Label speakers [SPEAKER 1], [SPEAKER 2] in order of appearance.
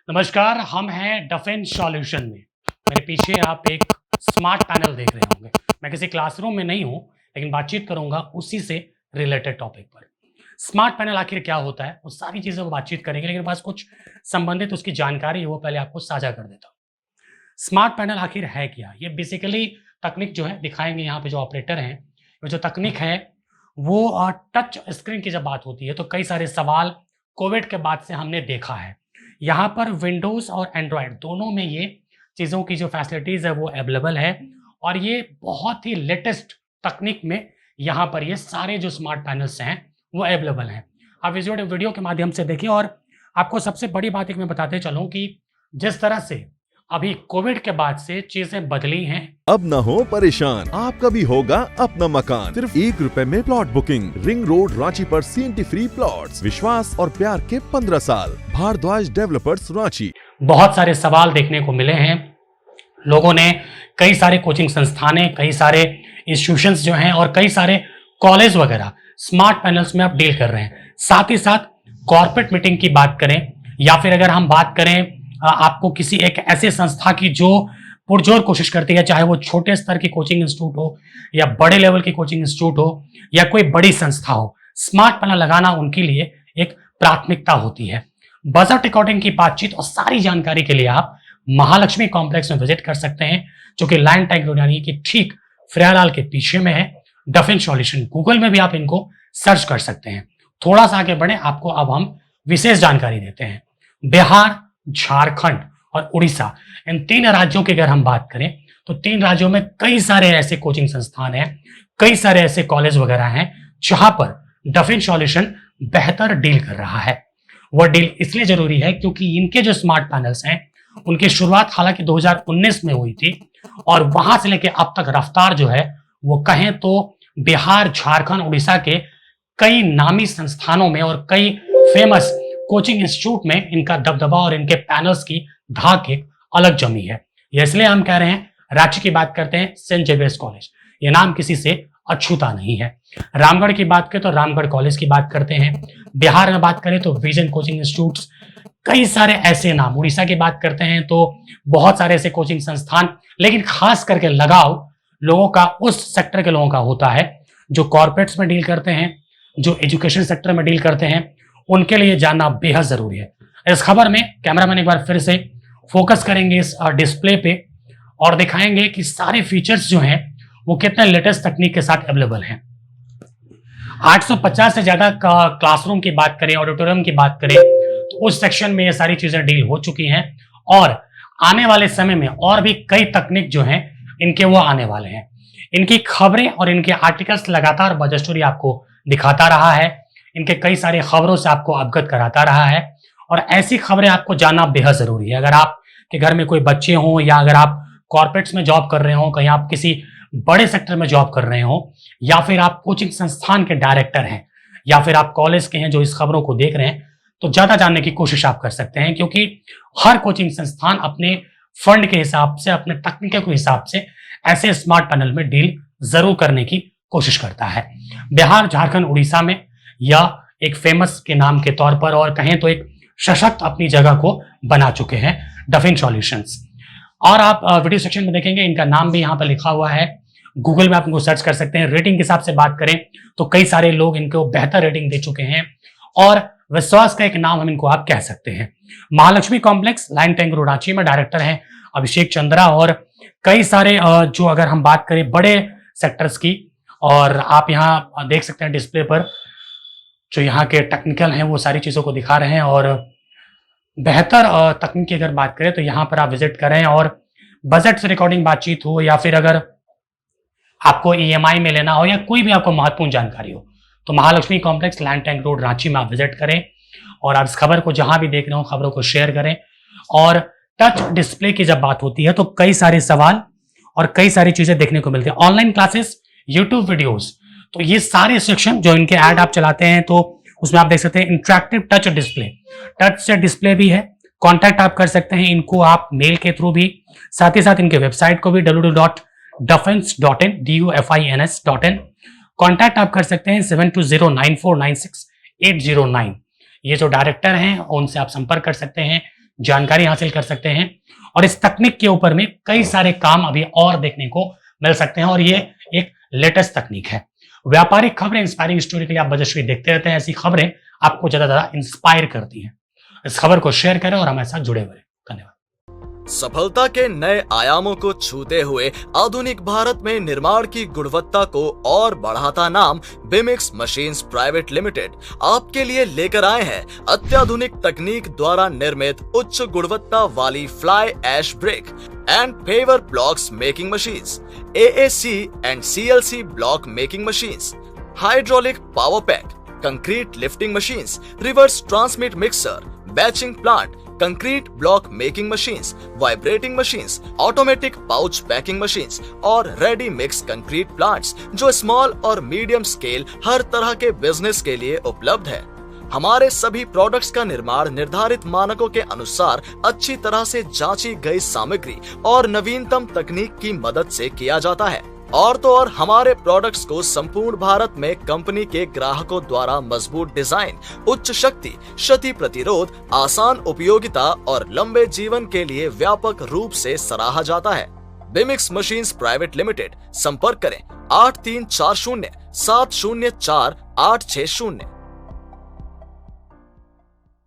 [SPEAKER 1] नमस्कार, हम हैं डिफेंस सॉल्यूशन में। मेरे पीछे आप एक स्मार्ट पैनल देख रहे होंगे। मैं किसी क्लासरूम में नहीं हूँ, लेकिन बातचीत करूँगा उसी से रिलेटेड टॉपिक पर। स्मार्ट पैनल आखिर क्या होता है, वो सारी चीज़ें वो बातचीत करेंगे, लेकिन पास कुछ संबंधित उसकी जानकारी है, वो पहले आपको साझा कर देता हूँ। स्मार्ट पैनल आखिर है क्या? ये बेसिकली तकनीक जो है दिखाएँगे यहाँ पे जो ऑपरेटर हैं, वो जो तकनीक है वो टच स्क्रीन की जब बात होती है तो कई सारे सवाल कोविड के बाद से हमने देखा है। यहाँ पर विंडोज़ और एंड्रॉयड दोनों में ये चीज़ों की जो फैसिलिटीज़ है वो अवेलेबल है और ये बहुत ही लेटेस्ट तकनीक में यहाँ पर ये सारे जो स्मार्ट पैनल्स हैं वो अवेलेबल हैं। आप वीडियो वीडियो के माध्यम से देखिए और आपको सबसे बड़ी बात एक मैं बताते चलूँ कि जिस तरह से अभी कोविड के बाद से चीज़ें बदली हैं।
[SPEAKER 2] अब न हो परेशान, आपका भी होगा अपना मकान। सिर्फ ₹1 में plot booking. Ring road Ranchi पर CNT फ्री प्लॉट्स। विश्वास और प्यार के 15 साल। भारद्वाज डेवलपर्स रांची।
[SPEAKER 1] बहुत सारे सवाल देखने को मिले हैं। लोगों ने कई सारे कोचिंग संस्थानें, कई सारे इंस्टीट्यूशंस जो हैं और कई सारे कॉलेज वगैरह स्मार्ट पैनल्स में अब डील कर रहे हैं। साथ ही साथ कॉर्पोरेट मीटिंग की बात करें या फिर अगर हम बात करें आपको किसी एक ऐसे संस्था की जो पुरजोर कोशिश करती है, चाहे वो छोटे स्तर की कोचिंग इंस्टीट्यूट हो या बड़े लेवल की कोचिंग इंस्टीट्यूट हो या कोई बड़ी संस्था हो, स्मार्ट पैनल लगाना उनके लिए एक प्राथमिकता होती है। बजट अकॉर्डिंग की बातचीत और सारी जानकारी के लिए आप महालक्ष्मी कॉम्प्लेक्स में विजिट कर सकते हैं, जो कि लाइन टैंक रोड यानी कि ठीक फ्रियालाल के पीछे में है। डिफेंस सॉल्यूशन गूगल में भी आप इनको सर्च कर सकते हैं। थोड़ा सा आगे बढ़े, आपको अब हम विशेष जानकारी देते हैं। बिहार, झारखंड और उड़ीसा, इन 3 राज्यों की अगर हम बात करें तो 3 राज्यों में कई सारे ऐसे कोचिंग संस्थान हैं, कई सारे ऐसे कॉलेज वगैरह हैं जहां पर डिफेंस सॉल्यूशन बेहतर डील कर रहा है। वह डील इसलिए जरूरी है क्योंकि इनके जो स्मार्ट पैनल्स हैं उनकी शुरुआत हालांकि 2019 में हुई थी और वहां से लेकर अब तक रफ्तार जो है वो कहें तो बिहार, झारखंड, उड़ीसा के कई नामी संस्थानों में और कई फेमस कोचिंग इंस्टीट्यूट में इनका दबदबा और इनके पैनल्स की धाक एक अलग जमी है। इसलिए हम कह रहे हैं, रांची की बात करते हैं सेंट जेवियर्स कॉलेज, ये नाम किसी से अछूता नहीं है। रामगढ़ की बात करें तो रामगढ़ कॉलेज की बात करते हैं। बिहार में बात करें तो विजन कोचिंग इंस्टीट्यूट, कई सारे ऐसे नाम। उड़ीसा की बात करते हैं तो बहुत सारे ऐसे कोचिंग संस्थान, लेकिन खास करके लगाव लोगों का उस सेक्टर के लोगों का होता है जो कॉर्पोरेट्स में डील करते हैं, जो एजुकेशन सेक्टर में डील करते हैं, उनके लिए जानना बेहद जरूरी है। इस खबर में कैमरामैन एक बार फिर से फोकस करेंगे इस डिस्प्ले पे और दिखाएंगे कि सारे फीचर्स जो हैं वो कितने लेटेस्ट तकनीक के साथ अवेलेबल हैं। 850 से ज्यादा क्लासरूम की बात करें, ऑडिटोरियम की बात करें तो उस सेक्शन में ये सारी चीजें डील हो चुकी हैं और आने वाले समय में और भी कई तकनीक जो हैं इनके वो आने वाले हैं। इनकी खबरें और इनके आर्टिकल्स लगातार बजट स्टोरी आपको दिखाता रहा है, इनके कई सारी खबरों से आपको अवगत कराता रहा है और ऐसी खबरें आपको जानना बेहद जरूरी है। अगर आपके घर में कोई बच्चे हों या अगर आप कॉर्पोरेट्स में जॉब कर रहे हो, कहीं आप किसी बड़े सेक्टर में जॉब कर रहे हो या फिर आप कोचिंग संस्थान के डायरेक्टर हैं या फिर आप कॉलेज के हैं जो इस खबरों को देख रहे हैं, तो ज्यादा जानने की कोशिश आप कर सकते हैं क्योंकि हर कोचिंग संस्थान अपने फंड के हिसाब से, अपने तकनीक के हिसाब से ऐसे स्मार्ट पैनल में डील जरूर करने की कोशिश करता है। बिहार, झारखंड, उड़ीसा में या एक फेमस के नाम के तौर पर और कहें तो एक सशक्त अपनी जगह को बना चुके हैं डिफेंस सॉल्यूशंस। और आप वीडियो सेक्शन में देखेंगे इनका नाम भी यहाँ पर लिखा हुआ है। गूगल में आप इनको सर्च कर सकते हैं। रेटिंग के हिसाब से बात करें तो कई सारे लोग इनको बेहतर रेटिंग दे चुके हैं और विश्वास का एक नाम हम इनको आप कह सकते हैं। Mahalakshmi complex, line tank road, Ranchi में डायरेक्टर हैं अभिषेक चंद्रा और कई सारे जो अगर हम बात करें बड़े सेक्टर्स की, और आप यहाँ देख सकते हैं डिस्प्ले पर जो यहाँ के टेक्निकल हैं वो सारी चीज़ों को दिखा रहे हैं और बेहतर तकनीक की अगर बात करें तो यहाँ पर आप विजिट करें और बजट से रिकॉर्डिंग बातचीत हो या फिर अगर आपको EMI में लेना हो या कोई भी आपको महत्वपूर्ण जानकारी हो तो Mahalakshmi complex, land tank road, Ranchi में आप विजिट करें और आप इस खबर को जहां भी देख रहे हो खबरों को शेयर करें। और टच डिस्प्ले की जब बात होती है तो कई सारे सवाल और कई सारी चीजें देखने को मिलती है। ऑनलाइन क्लासेस, यूट्यूब वीडियोस, तो ये सारे सेक्शन जो इनके ऐड आप चलाते हैं तो उसमें आप देख सकते हैं इंटरेक्टिव टच डिस्प्ले, टच से डिस्प्ले भी है। कॉन्टैक्ट आप कर सकते हैं इनको आप मेल के थ्रू भी, साथ ही साथ इनके वेबसाइट को भी www.defense.in DUFINS.in। कॉन्टैक्ट आप कर सकते हैं 7209496809। ये जो डायरेक्टर हैं उनसे आप संपर्क कर सकते हैं जानकारी हासिल कर सकते हैं। और इस तकनीक के ऊपर में कई सारे काम अभी और देखने को मिल सकते हैं और ये एक लेटेस्ट तकनीक है। व्यापारिक खबरें, इंस्पायरिंग स्टोरी के लिए आप बजश्री देखते रहते हैं। ऐसी खबरें आपको ज्यादा इंस्पायर करती हैं। इस खबर को शेयर करें और हमारे साथ जुड़े हुए। धन्यवाद।
[SPEAKER 3] सफलता के नए आयामों को छूते हुए आधुनिक भारत में निर्माण की गुणवत्ता को और बढ़ाता नाम बिमिक्स मशीन्स प्राइवेट लिमिटेड आपके लिए लेकर आए हैं अत्याधुनिक तकनीक द्वारा निर्मित उच्च गुणवत्ता वाली fly ash brick and paver blocks making machines, AAC and CLC block making machines, hydraulic power pack, concrete lifting machines, reverse transmit mixer, batching plant, concrete block making machines, vibrating machines, automatic pouch packing machines और ready mix concrete plants जो small और medium scale हर तरह के business के लिए उपलब्ध है। हमारे सभी प्रोडक्ट्स का निर्माण निर्धारित मानकों के अनुसार अच्छी तरह से जांची गई सामग्री और नवीनतम तकनीक की मदद से किया जाता है। और तो और हमारे प्रोडक्ट्स को संपूर्ण भारत में कंपनी के ग्राहकों द्वारा मजबूत डिजाइन, उच्च शक्ति, क्षति प्रतिरोध, आसान उपयोगिता और लंबे जीवन के लिए व्यापक रूप से सराहा जाता है। बिमिक्स मशीन्स प्राइवेट लिमिटेड, संपर्क करें 8340 704 860।